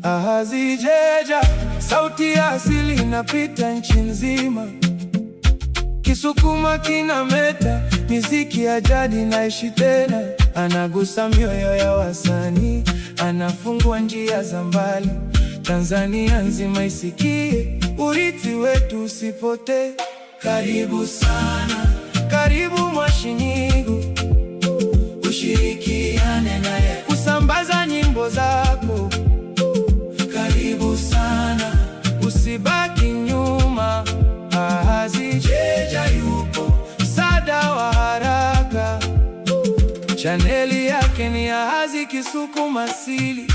Azijeja, sauti ya asili inapita nchi nzima. Kisukuma kinameta, miziki ya jadi naishi tena. Anagusa mioyo ya wasanii, anafungua njia za mbali. Tanzania nzima isikie, urithi wetu usipotee. Karibu sana, karibu Mwashinyigu, ushirikiane naye kusambaza nyimbo zako. Karibu sana, usibaki nyuma. Azijeja yupo, msaada wa haraka. Chaneli yake ni Azi Kisukuma asili,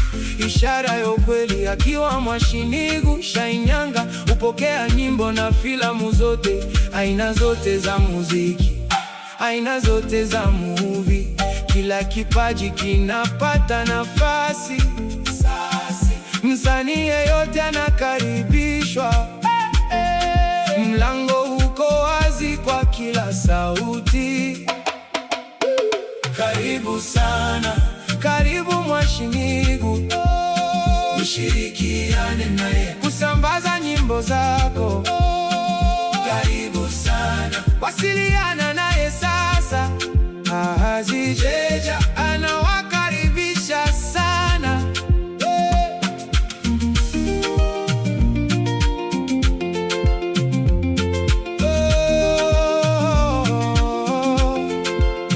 ishara ya ukweli. Akiwa Mwashinyigu Shainyanga, hupokea nyimbo na filamu zote, aina zote za muziki, aina zote za movie. Kila kipaji kinapata nafasi. Msanii yeyote anakaribishwa, mlango uko wazi kwa kila sauti. Karibu sana, karibu Mwashinyigu, ushirikiane naye kusambaza nyimbo zako. Karibu sana, wasiliana naye sasa. Azijeja anawakaribisha sana.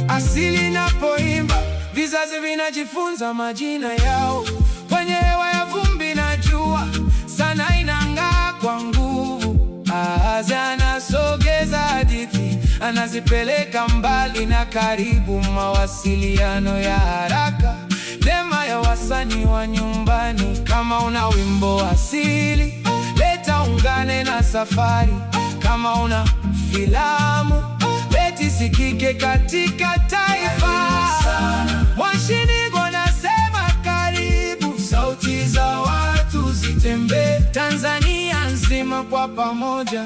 Asili inapoimba, vizazi vinajifunza majina yao. Kwenye hewa ya vumbi na jua, sana inang'aa kwa nguvu. Azi anasogeza hadithi, anazipeleka mbali na karibu. Mawasiliano ya haraka, neema ya wasanii wa nyumbani. Kama una wimbo asili, leta ungane na safari. Kama una filamu, leti isikike katika taifa. Mwashinyigu anasema karibu, sauti za watu zitembee Tanzania nzima kwa pamoja.